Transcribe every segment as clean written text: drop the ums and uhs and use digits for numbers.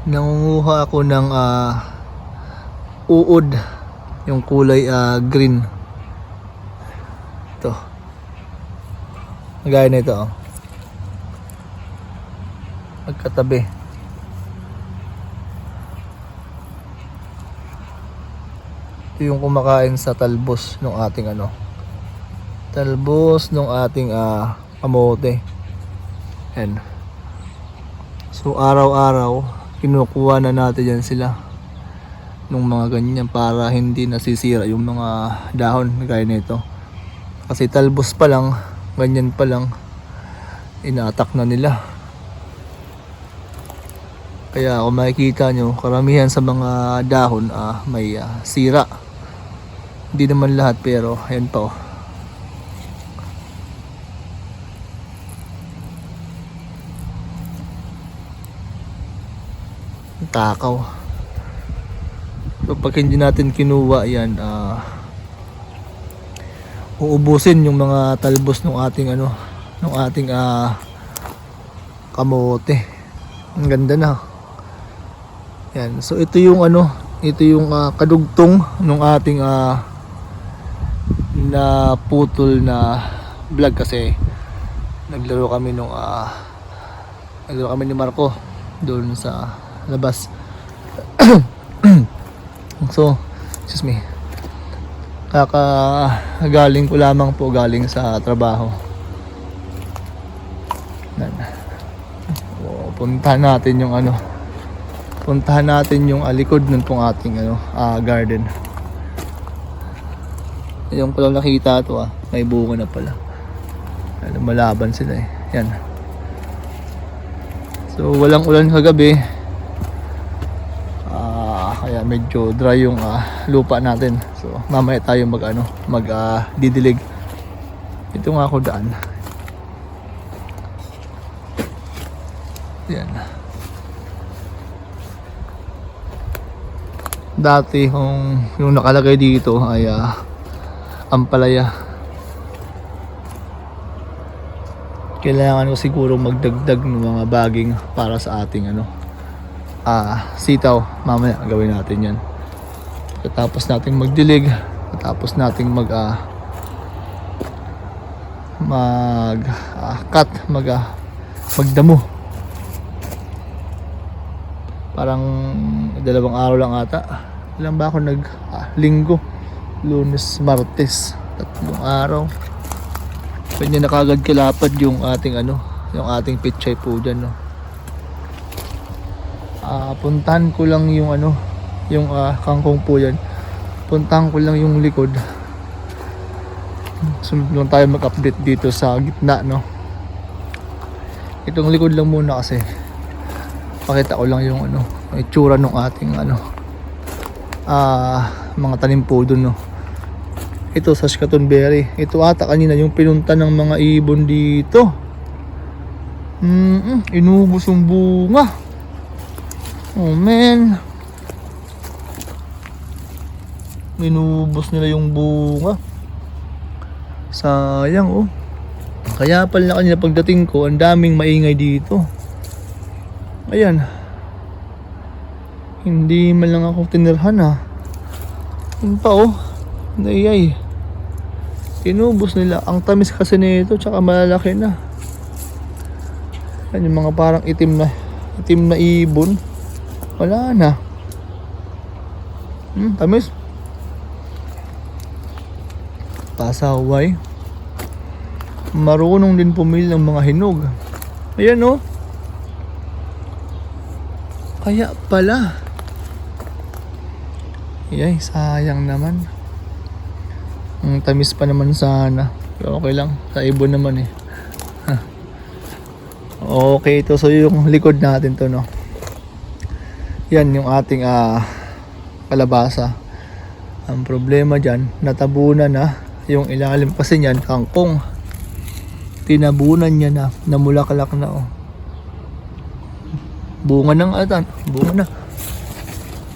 Nangunguha ako ng uod, yung kulay green. Ito. Gaya na ito, oh. Magkatabi. Ito yung kumakain sa talbos ng ating talbos ng ating kamote. Yan. So araw-araw kinukuha na natin yan sila nung mga ganyan para hindi nasisira yung mga dahon gaya nito. Kasi talbos pa lang, ganyan pa lang, ina-attack na nila. Kaya kung makikita nyo, karamihan sa mga dahon may sira. Hindi naman lahat pero ayan pa, oh. Takaw. So pag hindi natin kinuha yan, uubusin yung mga talbos ng ating ng ating kamote. Ang ganda na. Yan. So ito yung ito yung kadugtong ng ating na putol na vlog kasi naglaro kami ni Marco doon sa labas. So, excuse me. Galing ko lamang po galing sa trabaho. Puntahan natin yung puntahan natin yung likod ng pong ating garden. Yung pala nakita to, may bunga na pala. Malaban sila eh. Yan. So walang ulan kagabi. Kaya medyo dry yung lupa natin. So mamaya tayo didilig. Ito nga ako daan. Yan. Dati yung nakalagay dito ay ampalaya. Kailangan ko siguro magdagdag ng mga baging para sa ating sitaw. Mamaya gawin natin yan. Tapos nating magdilig, tapos nating magdamo. Parang 2 araw lang ata. Ilan ba ako linggo, Lunes, Martes, 3 araw. Kanya na kagad kilapad yung ating yung ating pichay po dyan, no. Puntahan ko lang yung yung kangkong po yan. Puntahan ko lang yung likod. Sunod lang tayo mag-update dito sa gitna, no. Itong likod lang muna kasi pakita ko lang yung itsura ng ating mga tanim po dun, no. Ito Saskatoon berry. Ito ata kanina yung pinunta ng mga ibon dito. Inubos yung bunga. Oh man. Inubos nila yung bunga. Sayang, oh. Kaya pala kanina pagdating ko, ang daming maingay dito. Ayan. Hindi man lang ako tinirhan, Yun pa, oh. Nayay. Inubos nila. Ang tamis kasi nito, tsaka malalaki na. Yan yung mga parang itim na ibon. Wala na. Tamis. Pasaway. Marunong din pumili ng mga hinog. Ayan, oh. Kaya pala. Yay, sayang naman. Ang tamis pa naman sana. Pero okay lang. Sa ibon naman eh. Okay, ito. So yung likod natin to, no. Yan yung ating kalabasa. Ang problema dyan, natabunan na yung ilalim kasi niyan, kangkong. Tinabunan niya na. Namulaklak na, oh. Bunga ng bunga na.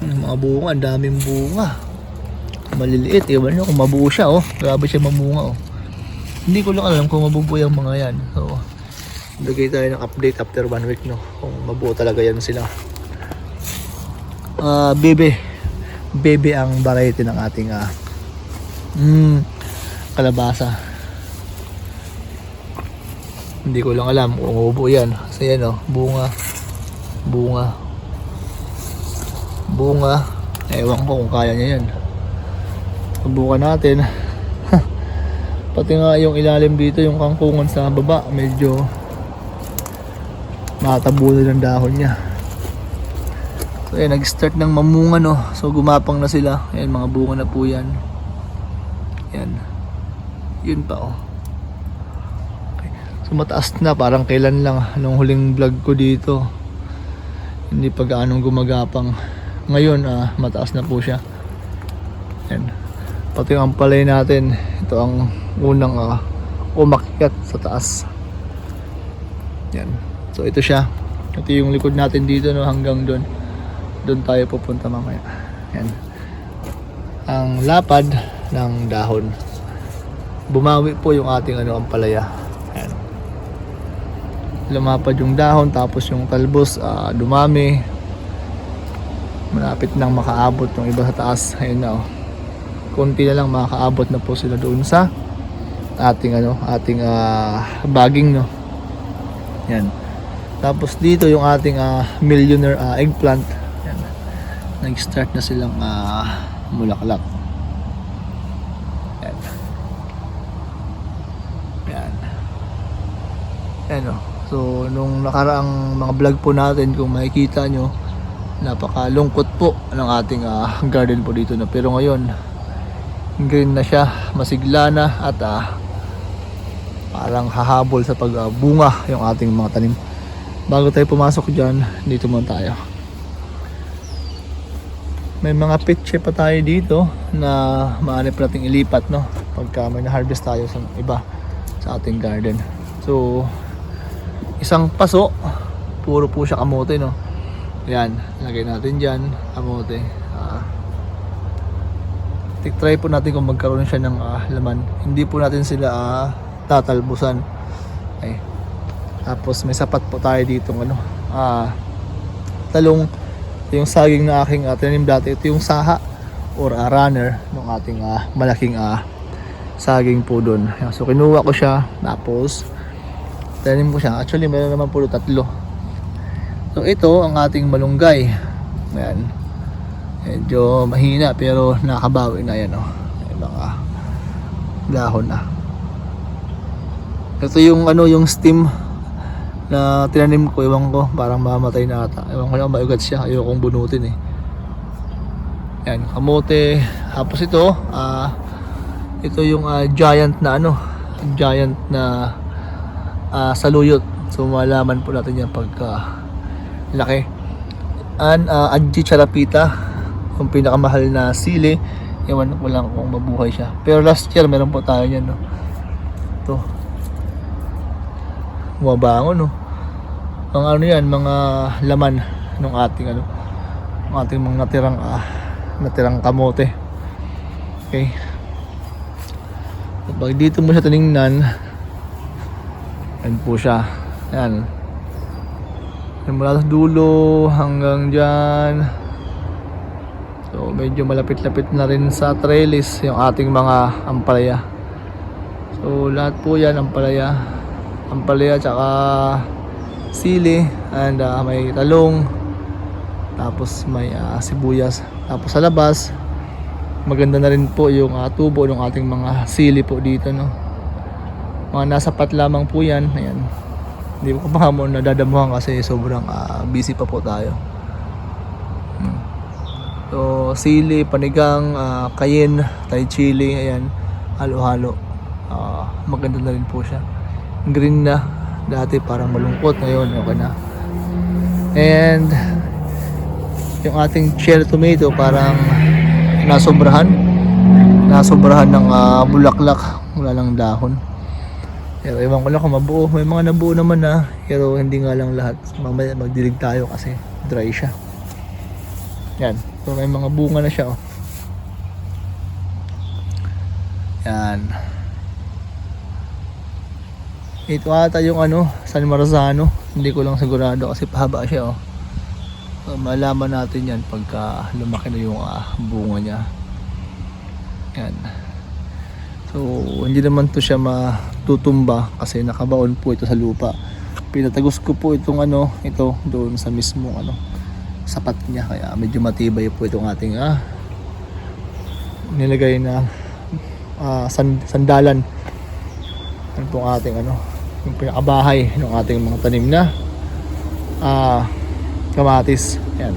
Mga bunga, ang daming bunga. Maliliit, iba nyo kung mabuo siya, oh. Grabe siya mamunga, oh. Hindi ko lang alam kung mabubuo yung mga yan. So, lagay tayo ng update after 1 week, no. Kung mabuo talaga yan sila. Bebe. Bebe ang variety ng ating kalabasa. Hindi ko lang alam kung ubo yan. Kasi yan oh, bunga. Ewan ko kung kaya niya yan. Subukan natin. Pati nga yung ilalim dito, yung kangkungan sa baba, medyo matabo na ng dahon niya. So ayan, nag-start ng mamunga no. So gumapang na sila. Ayan, mga bunga na po yan. Ayan. Yun pa oh. Okay. So mataas na, parang kailan lang nung huling vlog ko dito. Hindi pa gaanong gumagapang. Ngayon mataas na po siya. Ayan. Pati yung ampalay natin, ito ang unang umakyat sa taas. Yan. So ito siya. Ito yung likod natin dito no, hanggang doon. Doon tayo pupunta mamaya. Yan. Ang lapad ng dahon. Bumawi po yung ating ampalaya. Yan. Lumapad yung dahon, tapos yung talbos dumami. Malapit nang makaabot yung iba sa taas. Ayun na oh. Konti na lang makakaabot na po sila doon sa ating bagging no. Yan. Tapos dito yung ating millionaire eggplant. Yan. Nag-start na silang mulaklak. Yan. Yan. Yan oh. So nung nakaraang mga vlog po natin, kung makikita nyo, napakalungkot po ng ating garden po dito na. Pero ngayon green na siya, masigla na, at parang hahabol sa pagbunga yung ating mga tanim. Bago tayo pumasok dyan, dito muna tayo. May mga pitche pa tayo dito na maanip nating ilipat no, pagka may na-harvest tayo sa iba sa ating garden. So isang paso, puro po siya kamote no. Yan, lagay natin dyan kamote. Try po natin kung magkaroon siya ng laman. Hindi po natin sila tatalbusan. Okay. Tapos may sapat po tayo dito talong. Yung saging na aking tinanim dati, ito yung saha or runner ng ating malaking saging po doon. So kinuha ko siya, tapos tinanim ko siya. Actually meron naman po 3. So ito ang ating malunggay. Ayan. Medyo mahina pero nakabawi na yan oh. Yung mga dahon na. Ito yung yung stem na tinanim ko, ewan ko, parang mamatay na ata. Ewan ko lang, maugat siya, ayokong bunutin eh. Yan, kamote. Tapos ito, ito yung giant na giant na saluyot. So malaman po natin yan pagka laki. And Adji Charapita, yung pinakamahal na sili. Ewan ko lang kung mabuhay siya. Pero last year meron po tayo yan no. Ito. Bumabangon no. Mga yan, mga laman ng ating ng ating mga natirang kamote. Okay. So, pag dito mo siya tinignan, yan po siya. Yan. Mula sa dulo hanggang dyan. So medyo malapit-lapit na rin sa trellis yung ating mga ampalaya. So lahat po yan ampalaya tsaka sili, and may talong, tapos may sibuyas. Tapos sa labas maganda na rin po yung tubo ng ating mga sili po dito no. Mga nasapat lamang po yan. Ayan. Hindi ko pa mo nadadamuhan kasi sobrang busy pa po tayo. So sili, panigang, cayenne, Thai chili, ayan, halo-halo. Maganda na rin po siya. Green na. Dati parang malungkot, ngayon okay na. And yung ating cherry tomato parang nasobrahan ng bulaklak, wala lang dahon. Pero ewan ko lang kung mabuo. May mga nabuo naman na, pero hindi nga lang lahat. Mamaya magdilig tayo kasi dry siya. Yan. So may mga bunga na siya oh. Yan. Ito ata yung San Marzano. Hindi ko lang sigurado kasi pahaba siya oh. Malaman natin yan pagka lumaki na yung bunga niya. Yan. So hindi naman to siya matutumba kasi nakabaon po ito sa lupa. Pinatagos ko po itong ito doon sa mismong sapat niya, kaya medyo matibay po itong ating nilagay na sandalan. Yan po ang ating yung pinakabahay ng ating mga tanim na kamatis. Yan.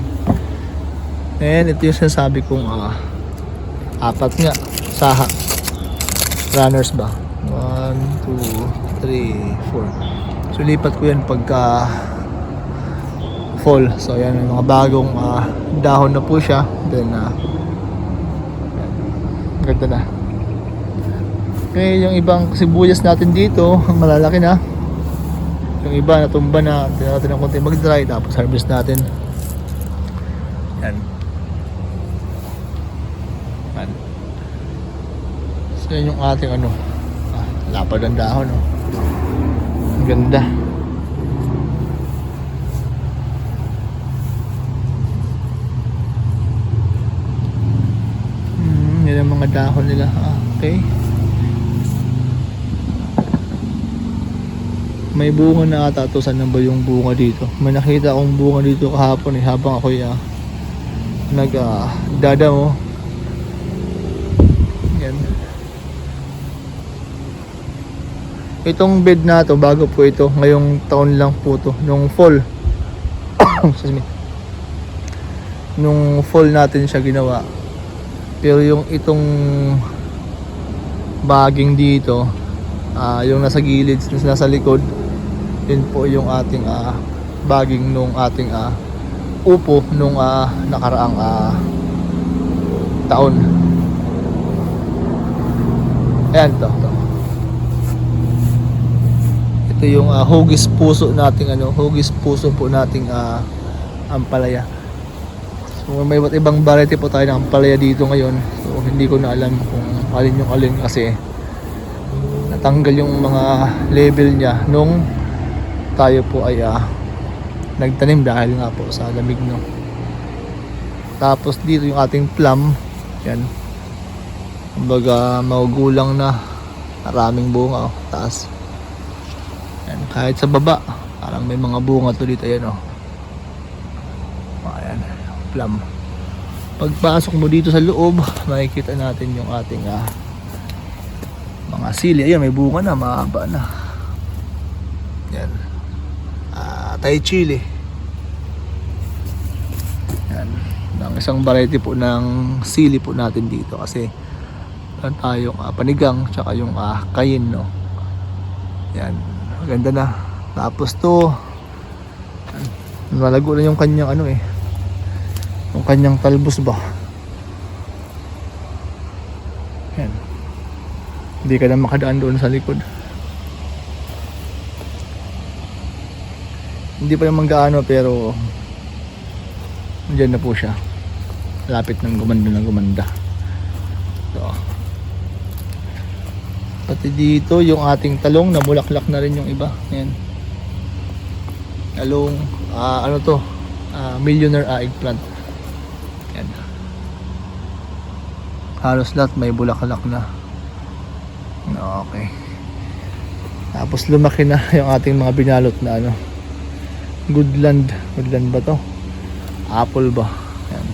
And ito yung sinasabi kong apat nga saha runners ba, 1, 2, 3, 4. So lipat ko yan pagka fall. So yan, mga bagong dahon na po siya. Then yan. Ganda na. Okay, yung ibang sibuyas natin dito malalaki na. Yung iba natumba na, tingnan natin ng konti mag-dry, tapos harvest natin. Yan. Yan. So yan yung ating lapad ng dahon. Ang ganda. Yan ang mga dahon nila. Okay. May bunga na ata to. Saan na ba yung bunga dito? May nakita akong bunga dito kahapon habang ako'y nagdadamo. Yan. Itong bed na to, bago po ito. Ngayong taon lang po to. Nung fall. Excuse me. Nung fall natin siya ginawa. Pero yung itong baging dito, yung nasa gilid, nasa likod, yun po yung ating baging nung ating upo nung nakaraang taon. Ayan to. Ito yung hugis puso nating hugis puso po nating ampalaya. So may iba't ibang variety po tayo ng ampalaya dito ngayon. So hindi ko na alam kung alin yung alin kasi natanggal yung mga label niya nung tayo po ay nagtanim dahil nga po sa lamig, no. Tapos dito yung ating plum. Yan. Kumbaga magugulang na, maraming bunga taas. Yan. Kahit sa baba parang may mga bunga to dito. Yan ayan, plum. Pagpasok mo dito sa loob, makikita natin yung ating mga sili. Ayan, may bunga na, mahaba na. Yan. Thai chili. Yan. Ang isang variety po ng sili po natin dito kasi tayong panigang tsaka yung kayin, no. Yan. Maganda na. Tapos to malago na yung kanyang yung kanyang talbos ba. Yan. Hindi ka na makadaan doon sa likod. Hindi pa naman gaano pero dyan na po siya. Lapit ng gumanda. So, pati dito yung ating talong na bulaklak na rin yung iba. Ayan. Talong, millionaire eggplant. Ayan. Halos lahat may bulaklak na. Okay. Tapos lumaki na yung ating mga binalot na Goodland ba to? Apple ba? Yan.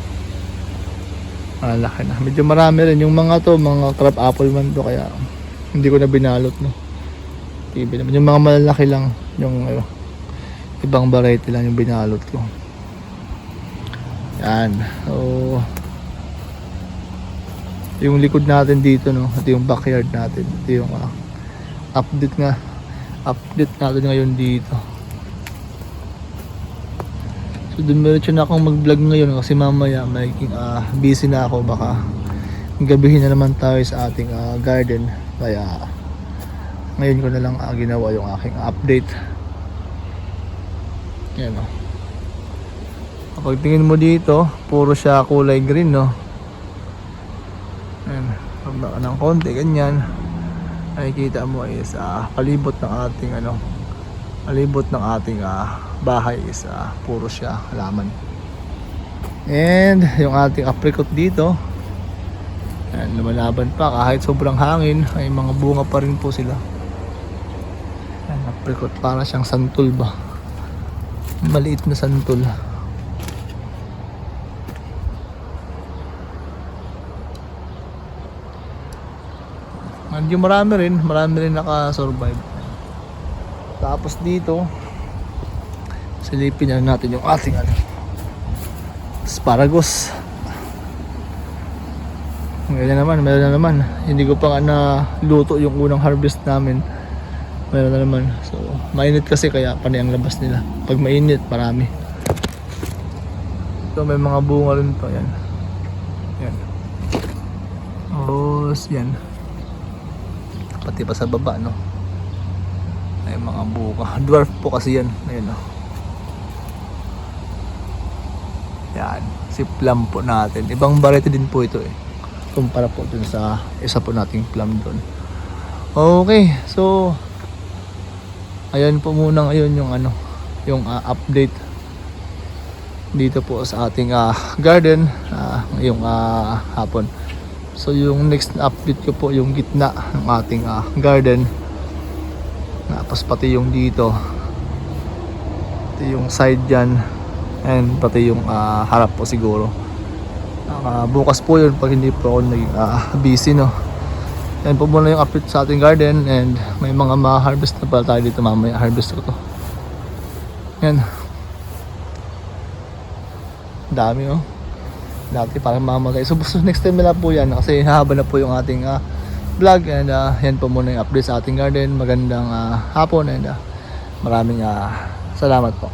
Malaki na. Medyo marami rin yung mga to, mga crab apple man to, kaya hindi ko na binalot, no. TV naman. Yung mga malalaki lang, yung ibang variety lang yung binalot ko. Yan. So yung likod natin dito, no, ito yung backyard natin. Ito yung update natin ngayon dito. So dumiretso na akong mag-vlog ngayon kasi mamaya magiging busy na ako, baka gabihin na naman tayo sa ating garden, kaya ngayon ko na lang ginawa yung aking update. Yan, no. Kapag tingin mo dito, puro siya kulay green, no. Yan, pababa ng konti ganyan, nakikita mo is palibot ng ating palibot ng ating bahay is puro siya halaman. And yung ating apricot dito, ayan, lumalaban pa kahit sobrang hangin, ay mga bunga pa rin po sila. Ayan, apricot, para siyang santol ba, maliit na santol. Medyo marami rin naka-survive. Tapos dito, silipin na natin yung ating asparagus. Meron na naman. Hindi ko pa nga luto yung unang harvest namin. Meron na naman. So, mainit kasi kaya panay ang labas nila. Pag mainit, marami. So, may mga bunga rin to. Yan. Yan. Yan. Pati pa sa baba, no? May mga bunga. Dwarf po kasi yan. Ayan, no? Yan. Si plum po natin. Ibang variety din po ito eh. Kumpara po dun sa isa po nating plum dun. Okay. So, ayan po muna ngayon yung yung update dito po sa ating garden ngayong hapon. So yung next na update ko po yung gitna ng ating garden. Tapos pati yung dito. Pati yung side dyan. And pati yung harap po siguro. Bukas po yun pag hindi po ako naging busy, no. Yan po muna yung update sa ating garden. And may mga ma-harvest na pala tayo dito mamaya. Harvest ko to. Yan. Dami, oh. Dati parang mamatay. So next time na po yan kasi hahaba na po yung ating vlog. And yan po muna yung update sa ating garden. Magandang hapon and maraming salamat po.